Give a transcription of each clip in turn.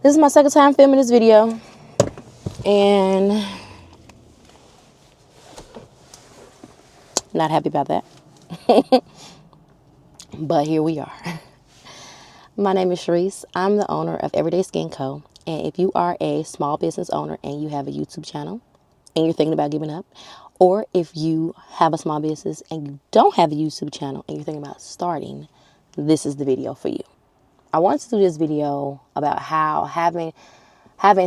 This is my second time filming this video, and not happy about that. But here we are. My name is Sharice. I'm the owner of Everyday Skin Co. And if you are a small business owner and you have a YouTube channel and you're thinking about giving up, or if you have a small business and you don't have a YouTube channel and you're thinking about starting, this is the video for you. I wanted to do this video about how having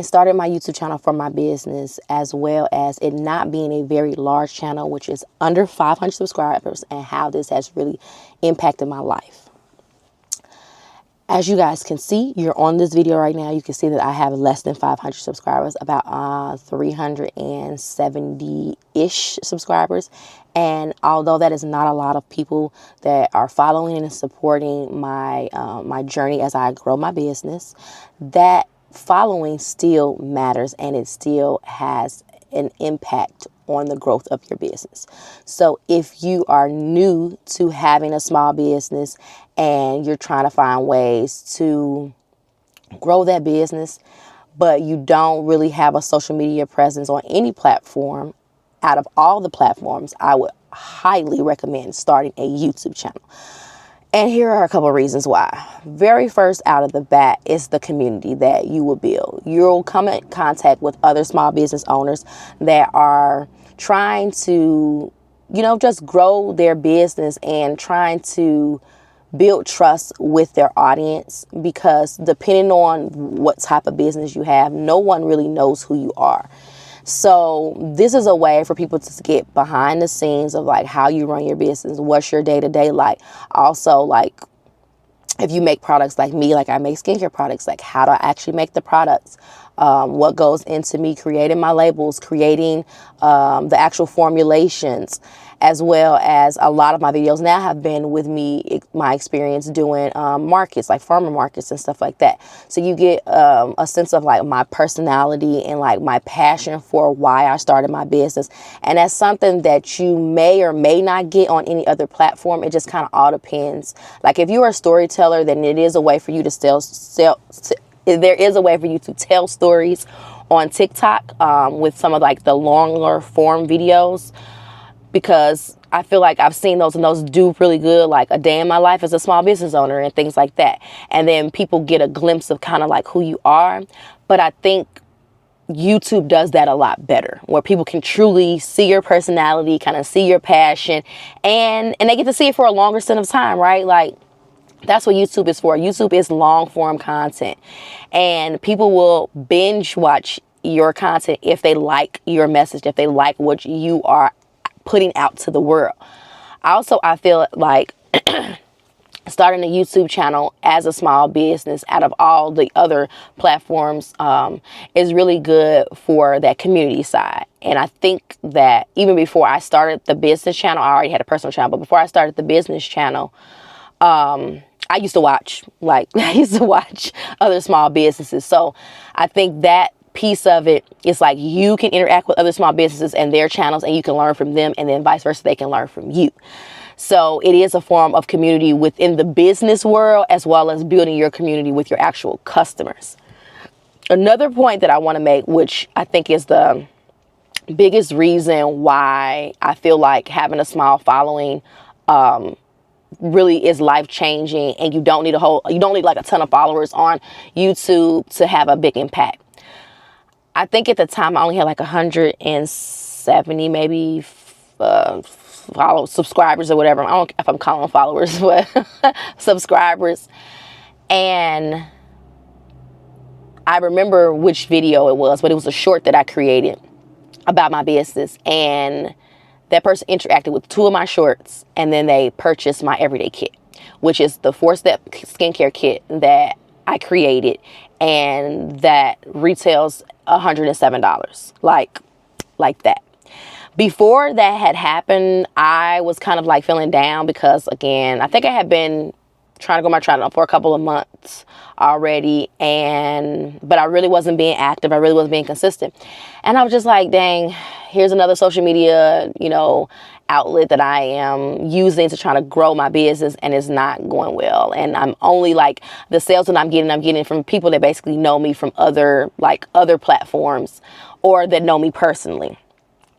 started my YouTube channel for my business, as well as it not being a very large channel, which is under 500 subscribers, and how this has really impacted my life. As you guys can see, you're on this video right now. You can see that I have less than 500 subscribers, about 370-ish subscribers. And although that is not a lot of people that are following and supporting my my journey as I grow my business, that following still matters, and it still has an impact on the growth of your business. So if you are new to having a small business and you're trying to find ways to grow that business, but you don't really have a social media presence on any platform, out of all the platforms, I would highly recommend starting a YouTube channel. And here are a couple of reasons why. Very first, out of the bat, is the community that you will build. You'll come in contact with other small business owners that are trying to, just grow their business and trying to build trust with their audience, because depending on what type of business you have, no one really knows who you are. So this is a way for people to get behind the scenes of like how you run your business, what's your day-to-day like. Also, like, if you make products like me, like I make skincare products, like how do I actually make the products? What goes into me creating my labels, creating the actual formulations, as well as a lot of my videos now have been with me, my experience doing markets, like farmer markets and stuff like that. So you get a sense of like my personality and like my passion for why I started my business. And that's something that you may or may not get on any other platform. It just kind of all depends. Like if you're a storyteller, then it is a way for you to there is a way for you to tell stories on TikTok with some of like the longer form videos, because I feel like I've seen those and those do really good, like a day in my life as a small business owner and things like that. And then people get a glimpse of kind of like who you are. But I think YouTube does that a lot better, where people can truly see your personality, kind of see your passion, and they get to see it for a longer stint of time, right? Like, that's what YouTube is for. YouTube is long form content, and people will binge watch your content if they like your message, if they like what you are putting out to the world. Also, I feel like starting a YouTube channel as a small business out of all the other platforms is really good for that community side. And I think that even before I started the business channel, I already had a personal channel, but before I started the business channel, I used to watch other small businesses. So I think that piece of it is like you can interact with other small businesses and their channels, and you can learn from them, and then vice versa, they can learn from you. So it is a form of community within the business world, as well as building your community with your actual customers. Another point that I want to make, which I think is the biggest reason why I feel like having a small following really is life-changing, and you don't need like a ton of followers on YouTube to have a big impact. I think at the time I only had like 170 maybe subscribers or whatever. I don't know if I'm calling them followers, but subscribers. And I remember which video it was, but it was a short that I created about my business, and that person interacted with 2 of my shorts, and then they purchased my everyday kit, which is the 4-step skincare kit that I created, and that retails $107, like that. Before that had happened, I was kind of like feeling down because, again, I think I had been trying to grow my channel for a couple of months already, but I really wasn't being active. I really wasn't being consistent. And I was just like, dang, here's another social media, outlet that I am using to try to grow my business, and it's not going well. And I'm only like, the sales that I'm getting from people that basically know me from other platforms, or that know me personally.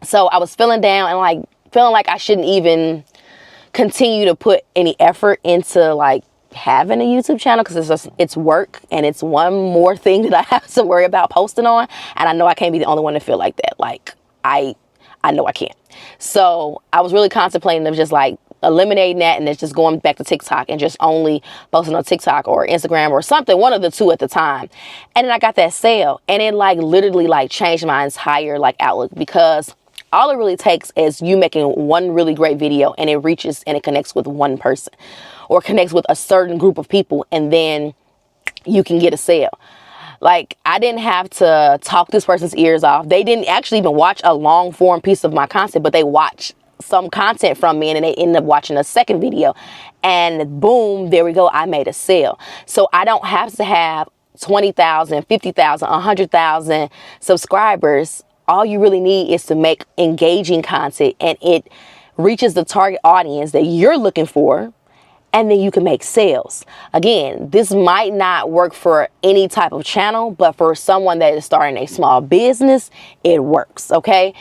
So I was feeling down and like feeling like I shouldn't even continue to put any effort into like having a YouTube channel, because it's work, and it's one more thing that I have to worry about posting on. And I know I can't be the only one to feel like that. Like I know I can't. So I was really contemplating of just like eliminating that, and it's just going back to TikTok and just only posting on TikTok or Instagram or something, one of the two at the time. And then I got that sale, and it like literally like changed my entire like outlook, because all it really takes is you making one really great video, and it reaches and it connects with one person, or connects with a certain group of people, and then you can get a sale. Like, I didn't have to talk this person's ears off. They didn't actually even watch a long form piece of my content, but they watched some content from me, and they ended up watching a second video, and boom, there we go. I made a sale. So I don't have to have 20,000, 50,000, 100,000 subscribers. All you really need is to make engaging content, and it reaches the target audience that you're looking for, and then you can make sales. Again, this might not work for any type of channel, but for someone that is starting a small business, it works, okay?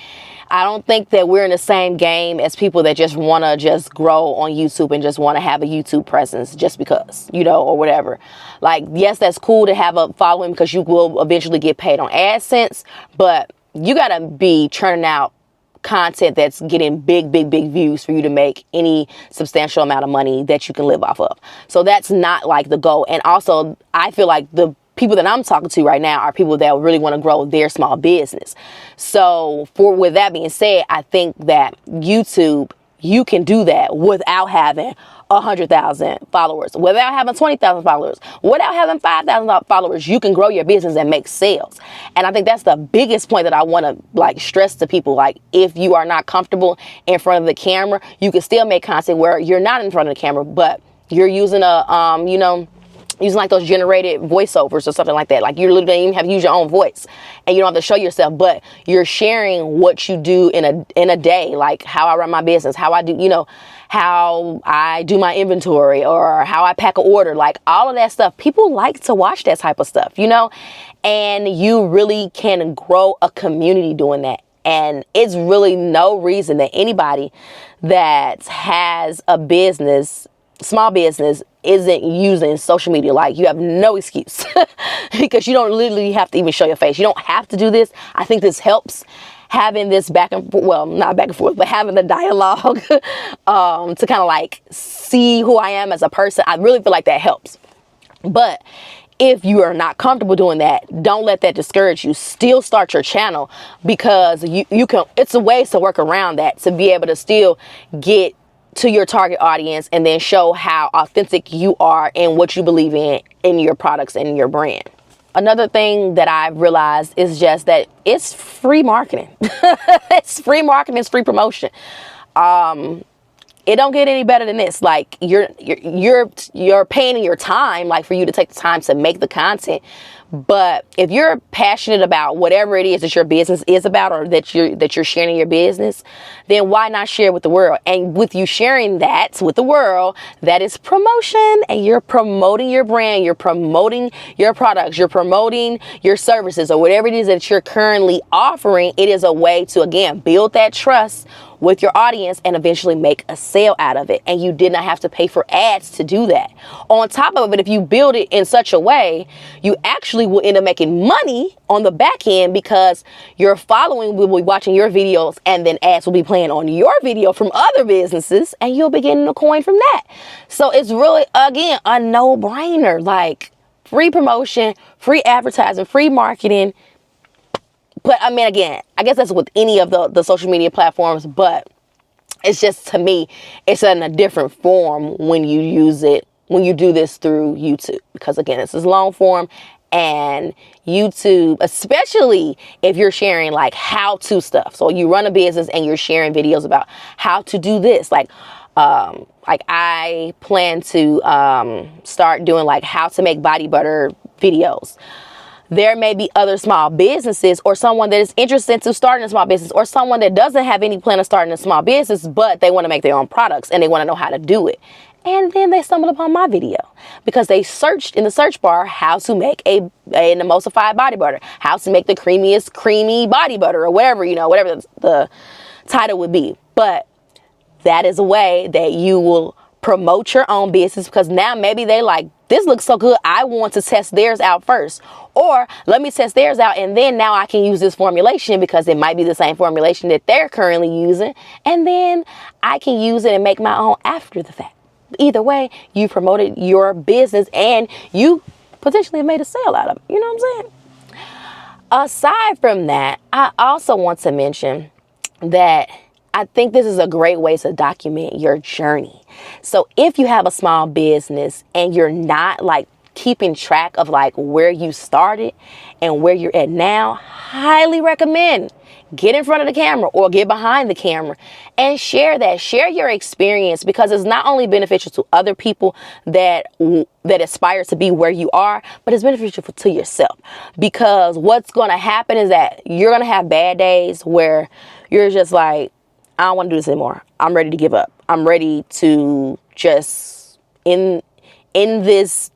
I don't think that we're in the same game as people that just want to just grow on YouTube and just want to have a YouTube presence just because, or whatever. Like, yes, that's cool to have a following, because you will eventually get paid on AdSense, but you got to be churning out content that's getting big views for you to make any substantial amount of money that you can live off of. So that's not like the goal. And also, I feel like the people that I'm talking to right now are people that really want to grow their small business. So with that being said, I think that YouTube, you can do that without having 100,000 followers, without having 20,000 followers, without having 5,000 followers. You can grow your business and make sales. And I think that's the biggest point that I want to like stress to people. Like, if you are not comfortable in front of the camera, you can still make content where you're not in front of the camera, but you're using using like those generated voiceovers or something like that. Like, you literally don't even have to use your own voice, and you don't have to show yourself, but you're sharing what you do in a day, like how I run my business, how I do, how I do my inventory, or how I pack an order, like all of that stuff. People like to watch that type of stuff, and you really can grow a community doing that. And it's really no reason that anybody that has a business, small business, isn't using social media. Like, you have no excuse because you don't literally have to even show your face. You don't have to do this. I think this helps, having this back and forth, well, not back and forth, but having the dialogue to kind of like see who I am as a person. I really feel like that helps. But if you are not comfortable doing that, don't let that discourage you. Still start your channel, because you can, it's a way to work around that, to be able to still get to your target audience, and then show how authentic you are and what you believe in your products and your brand. Another thing that I've realized is just that it's free marketing. It's free marketing, it's free promotion. It don't get any better than this. Like, you're paying in your time, like, for you to take the time to make the content. But if you're passionate about whatever it is that your business is about, or that you're sharing your business, then why not share it with the world? And with you sharing that with the world, that is promotion, and you're promoting your brand, you're promoting your products, you're promoting your services, or whatever it is that you're currently offering. It is a way to, again, build that trust with your audience and eventually make a sale out of it. And you did not have to pay for ads to do that. On top of it, if you build it in such a way, you actually will end up making money on the back end, because your following will be watching your videos, and then ads will be playing on your video from other businesses, and you'll be getting a coin from that. So it's really, again, a no-brainer. Like, free promotion, free advertising, free marketing. But I mean, again, I guess that's with any of the social media platforms, but it's just, to me, it's in a different form when you use it, when you do this through YouTube, because again, this is long form, and YouTube, especially if you're sharing like how-to stuff. So you run a business and you're sharing videos about how to do this, like Like I plan to start doing like how to make body butter videos. There may be other small businesses or someone that is interested to starting a small business, or someone that doesn't have any plan of starting a small business, but they want to make their own products and they want to know how to do it. And then they stumbled upon my video because they searched in the search bar how to make an emulsified body butter, how to make the creamiest creamy body butter, or whatever, whatever the title would be. But that is a way that you will promote your own business, because now maybe they like, this looks so good, I want to test theirs out first. Or let me test theirs out, and then now I can use this formulation because it might be the same formulation that they're currently using. And then I can use it and make my own after the fact. Either way, you promoted your business and you potentially made a sale out of it. You know what I'm saying? Aside from that, I also want to mention that I think this is a great way to document your journey. So if you have a small business and you're not like keeping track of like where you started and where you're at now, highly recommend get in front of the camera or get behind the camera and share your experience, because it's not only beneficial to other people that aspire to be where you are, but it's beneficial to yourself. Because what's going to happen is that you're going to have bad days where you're just like, I don't want to do this anymore. I'm ready to give up. I'm ready to just in this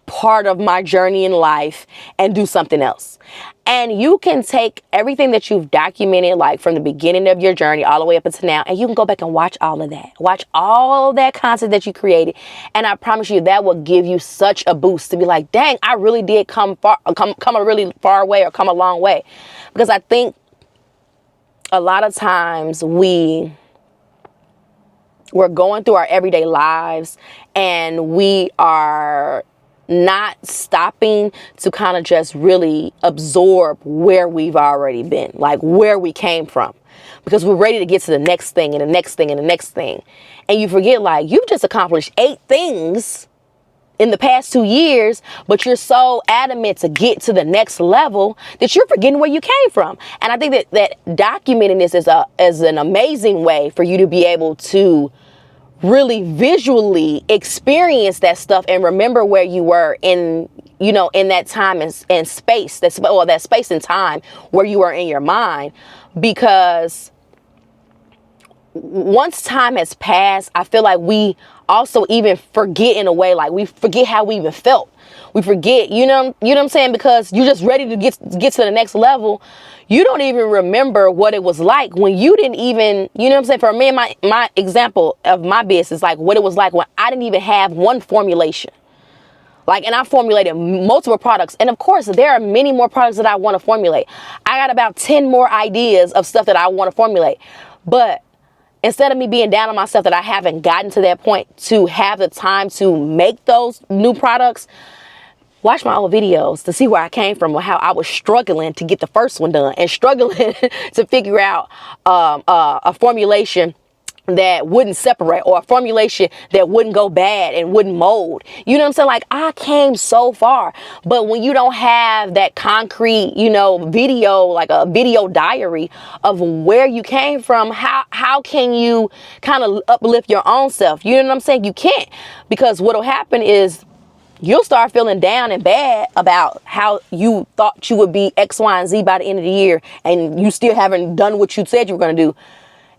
part of my journey in life and do something else. And you can take everything that you've documented, like from the beginning of your journey all the way up until now, and you can go back and watch all of that. Watch all that content that you created. And I promise you that will give you such a boost to be like, dang, I really did come a really far way, or come a long way. Because I think a lot of times we're going through our everyday lives and we are not stopping to kind of just really absorb where we've already been, like where we came from, because we're ready to get to the next thing and the next thing and the next thing. And you forget, like, you've just accomplished 8 things in the past 2 years, but you're so adamant to get to the next level that you're forgetting where you came from. And I think that documenting this is an amazing way for you to be able to really visually experience that stuff and remember where you were in that time and space, that space and time where you were in your mind. Because once time has passed, I feel like we also even forget, in a way, like we forget how we even felt. We forget, you know what I'm saying? Because you're just ready to get to the next level. You don't even remember what it was like when you didn't even, you know what I'm saying? For me, my example of my business, like what it was like when I didn't even have one formulation. Like, and I formulated multiple products. And of course, there are many more products that I want to formulate. I got about 10 more ideas of stuff that I want to formulate. But instead of me being down on myself that I haven't gotten to that point to have the time to make those new products, watch my old videos to see where I came from, or how I was struggling to get the first one done and struggling to figure out a formulation that wouldn't separate, or a formulation that wouldn't go bad and wouldn't mold. You know what I'm saying? Like, I came so far. But when you don't have that concrete, video, like a video diary of where you came from, how can you kind of uplift your own self? You know what I'm saying? You can't, because what'll happen is you'll start feeling down and bad about how you thought you would be X, Y, and Z by the end of the year, and you still haven't done what you said you were going to do,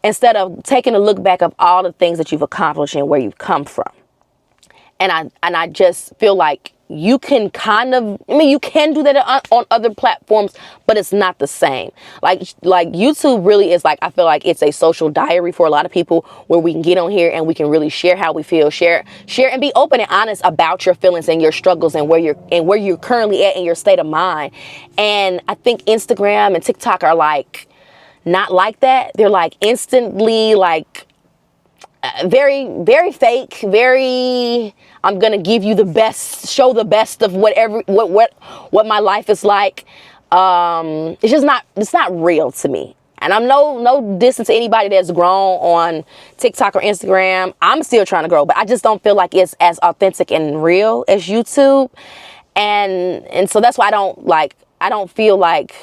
instead of taking a look back of all the things that you've accomplished and where you've come from. And I just feel like you can you can do that on other platforms, but it's not the same. Like YouTube really is, like, I feel like it's a social diary for a lot of people, where we can get on here and we can really share how we feel, share and be open and honest about your feelings and your struggles and where you're currently at in your state of mind. And I think Instagram and TikTok are like not like that. They're like instantly like very, very fake, very, I'm going to give you the best, show the best of what my life is like. It's not real to me. And I'm no distance to anybody that's grown on TikTok or Instagram. I'm still trying to grow, but I just don't feel like it's as authentic and real as YouTube. And so that's why I don't feel like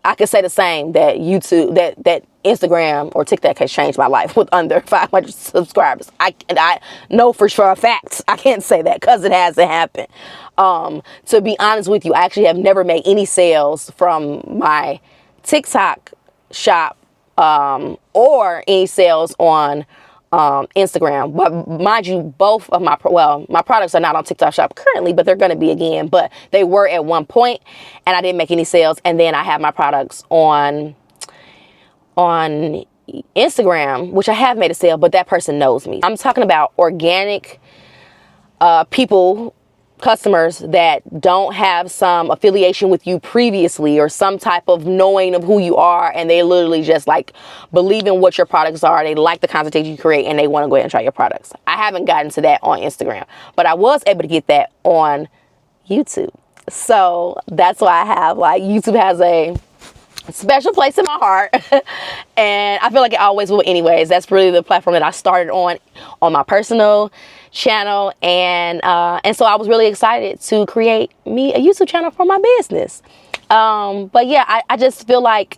I could say the same, that YouTube, that Instagram or TikTok has changed my life with under 500 subscribers. I know for sure a fact. I can't say that because it hasn't happened. To be honest with you, I actually have never made any sales from my TikTok shop or any sales on Instagram. But mind you, both of my products are not on TikTok shop currently, but they're going to be again. But they were at one point, and I didn't make any sales. And then I have my products on Instagram, which I have made a sale, but that person knows me. I'm talking about organic customers that don't have some affiliation with you previously or some type of knowing of who you are, and they literally just like believe in what your products are. They like the content you create, and they want to go ahead and try your products. I haven't gotten to that on Instagram, but I was able to get that on YouTube. So that's why I have, like, YouTube has a special place in my heart and I feel like it always will anyways. That's really the platform that I started on my personal channel, and so I was really excited to create me a YouTube channel for my business. But yeah, I just feel like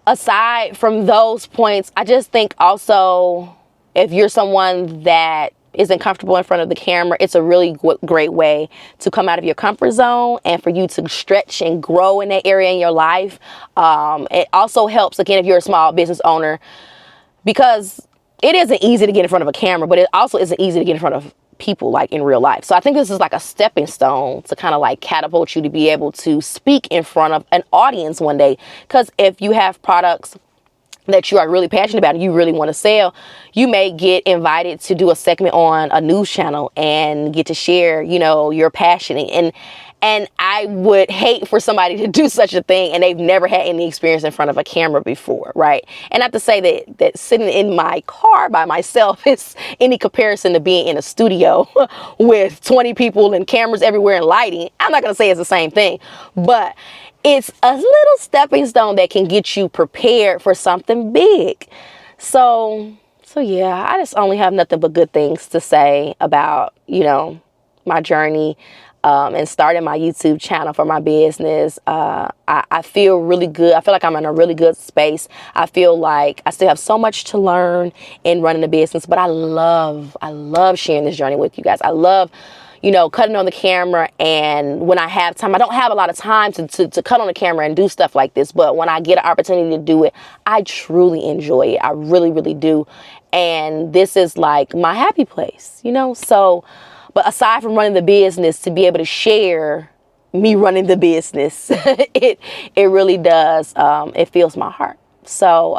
aside from those points, I just think also if you're someone that isn't comfortable in front of the camera, it's a really great way to come out of your comfort zone and for you to stretch and grow in that area in your life. It also helps, again, if you're a small business owner, because it isn't easy to get in front of a camera, but it also isn't easy to get in front of people like in real life. So I think this is like a stepping stone to kind of like catapult you to be able to speak in front of an audience one day. Because if you have products that you are really passionate about and you really want to sell, you may get invited to do a segment on a news channel and get to share, you know, your passion. And I would hate for somebody to do such a thing and they've never had any experience in front of a camera before, right? And I have to say that sitting in my car by myself is any comparison to being in a studio with 20 people and cameras everywhere and lighting. I'm not going to say it's the same thing, but it's a little stepping stone that can get you prepared for something big. So yeah, I just only have nothing but good things to say about, you know, my journey and starting my YouTube channel for my business. I feel really good. I feel like I'm in a really good space. I feel like I still have so much to learn in running a business, but I love sharing this journey with you guys. I love, you know, cutting on the camera, and when I have time, I don't have a lot of time to cut on the camera and do stuff like this, but when I get an opportunity to do it, I truly enjoy it. I really, really do. And this is like my happy place, you know? So, but aside from running the business, to be able to share me running the business, it really does. It fills my heart. So,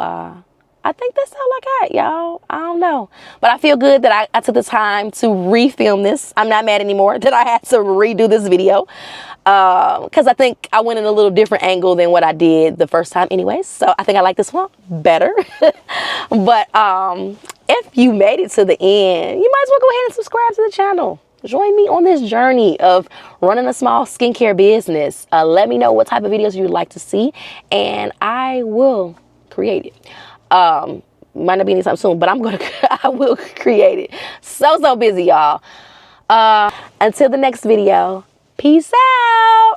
I think that's all I got, y'all. I don't know. But I feel good that I took the time to refilm this. I'm not mad anymore that I had to redo this video. Because I think I went in a little different angle than what I did the first time anyways. So I think I like this one better. But if you made it to the end, you might as well go ahead and subscribe to the channel. Join me on this journey of running a small skincare business. Let me know what type of videos you'd like to see, and I will create it. Might not be anytime soon, but I will create it. So busy, y'all. Until the next video, peace out.